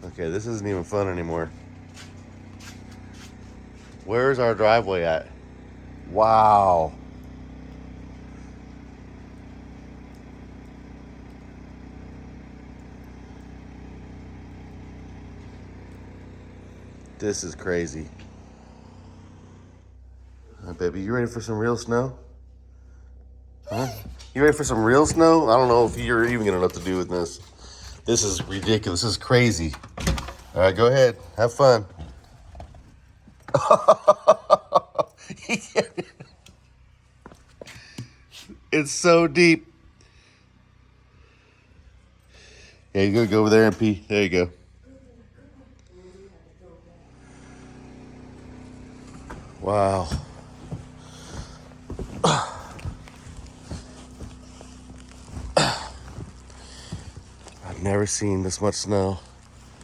Okay, this isn't even fun anymore. Where's our driveway at? Wow. This is crazy. Baby, you ready for some real snow? Huh? You ready for some real snow? I don't know if you're even gonna know what to do with this. This is ridiculous. This is crazy. All right, go ahead. Have fun. It's so deep. Yeah, you gotta go over there and pee. There you go. Wow. I've never seen this much snow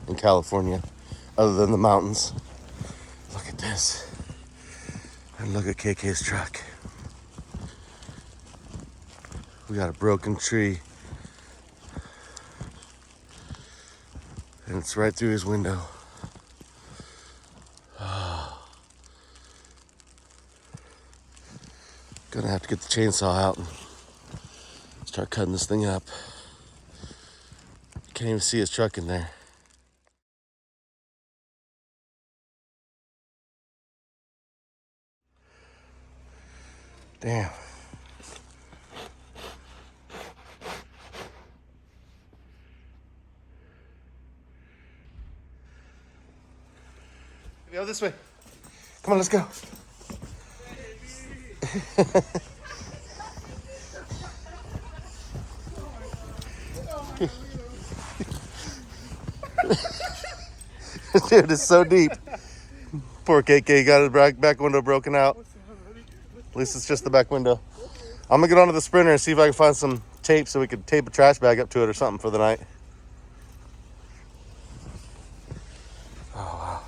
in California, other than the mountains. Look at this. And look at KK's truck. We got a broken tree. And it's right through his window. Gonna have to get the chainsaw out and start cutting this thing up. Can't even see his truck in there. Damn. Go this way. Come on, let's go. Dude, it's so deep. Poor KK got his back window broken out. At least it's just the back window. I'm gonna get onto the Sprinter and see if I can find some tape so we could tape a trash bag up to it or something for the night. Oh, wow.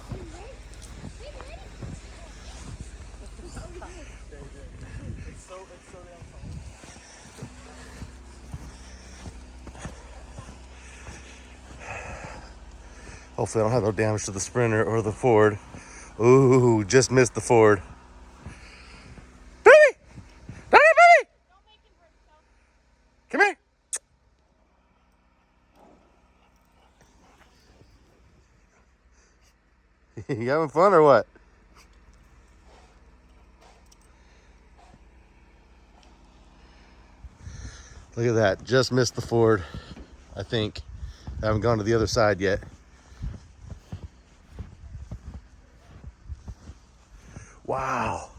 Hopefully I don't have no damage to the Sprinter or the Ford. Ooh, just missed the Ford. Baby! Baby! Come here. You having fun or what? Look at that. Just missed the Ford, I think. I haven't gone to the other side yet. Wow.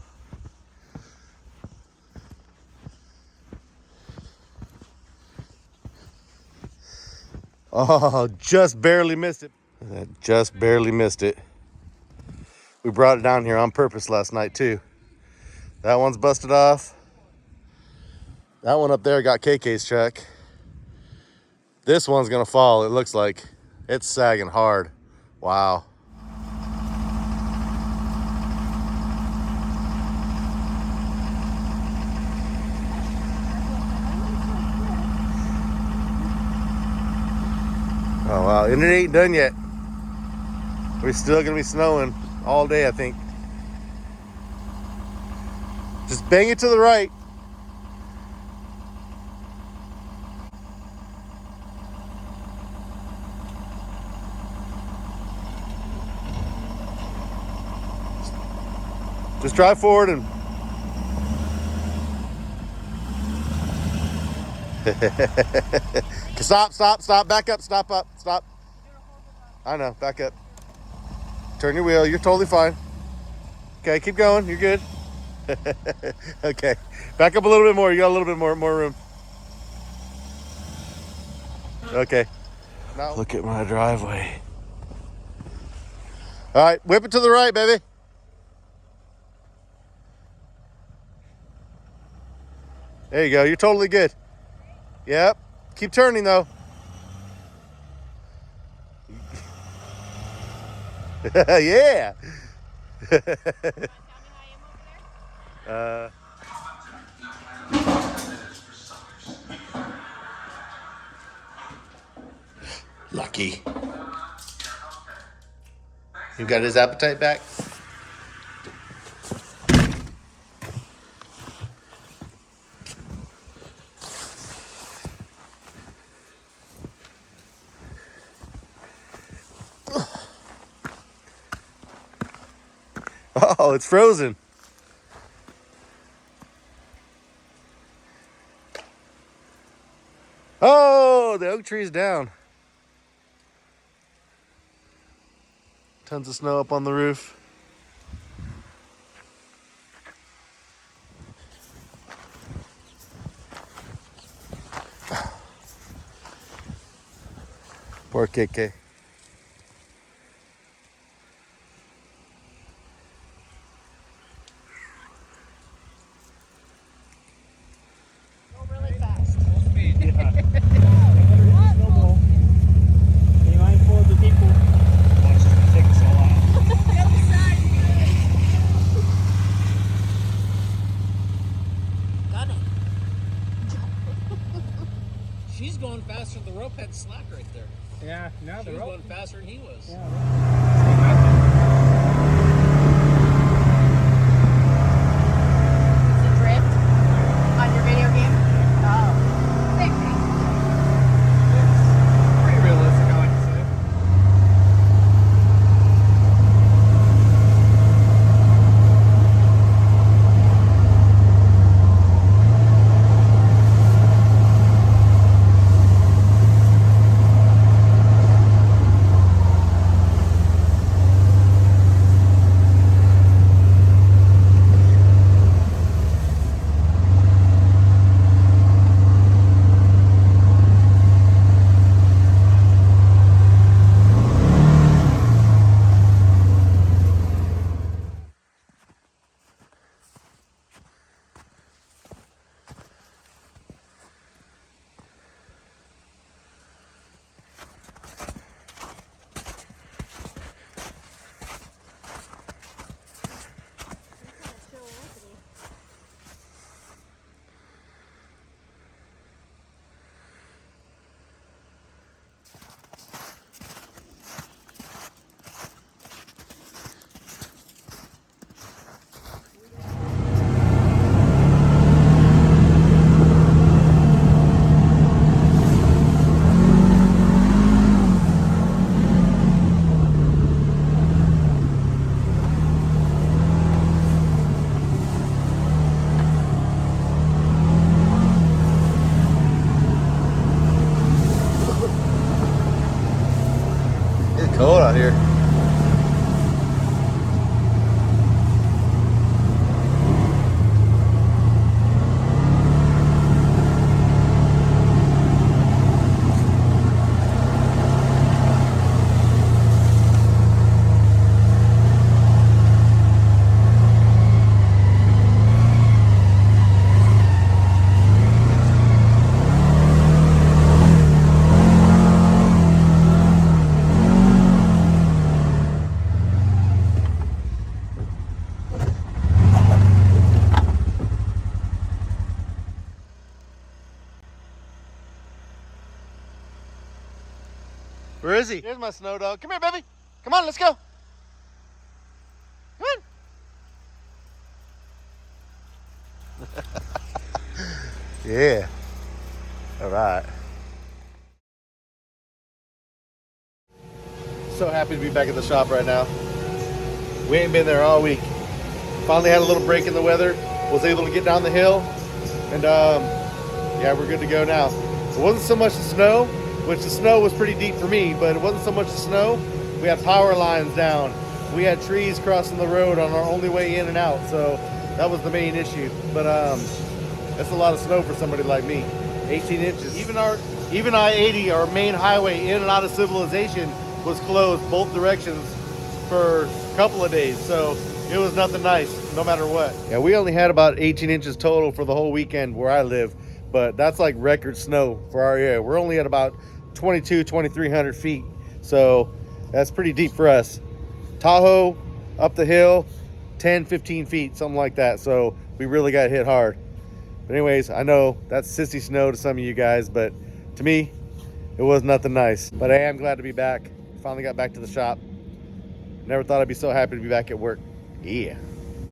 Oh, just barely missed it. Just barely missed it. We brought it down here on purpose last night too. That one's busted off. That one up there got KK's truck. This one's gonna fall, it looks like. It's sagging hard. Wow. Oh wow, and it ain't done yet. We're still gonna be snowing all day, I think. Just bang it to the right. Just drive forward and stop, back up, stop. I know, back up. Turn your wheel, you're totally fine. Okay, keep going, you're good. Okay, back up a little bit more, you got a little bit more room. Okay. Now look at my driveway. All right, whip it to the right, baby. There you go, you're totally good. Yep, keep turning though. Yeah. Lucky. You got his appetite back? Oh, it's frozen. Oh, the oak tree's down. Tons of snow up on the roof. Poor KK. Go really fast. Full speed. Yeah. Snowball. Be mindful of the people. Watch it's gonna take us a while. The other side. Got it. She's going faster. The rope had slack right there. Yeah, now She the was rope. going faster than he was. Yeah, stay back Is it drift on your video game? Oh. Same thing. there. It's pretty realistic, I like to say. It's cold out here. Where is he? There's my snow dog. Come here, baby. Come on, let's go. Come on. Yeah. All right. So happy to be back at the shop right now. We ain't been there all week. Finally had a little break in the weather. Was able to get down the hill. And yeah, we're good to go now. It wasn't so much the snow, which the snow was pretty deep for me, but it wasn't so much the snow. We had power lines down. We had trees crossing the road on our only way in and out. So that was the main issue. But that's a lot of snow for somebody like me. 18 inches. Even I-80, our main highway in and out of civilization, was closed both directions for a couple of days. So it was nothing nice, no matter what. Yeah, we only had about 18 inches total for the whole weekend where I live, but that's like record snow for our area. We're only at about 2,300 feet. So that's pretty deep for us. Tahoe, up the hill, 10, 15 feet, something like that. So we really got hit hard. But anyways, I know that's sissy snow to some of you guys, but to me, it was nothing nice. But I am glad to be back. Finally got back to the shop. Never thought I'd be so happy to be back at work. Yeah.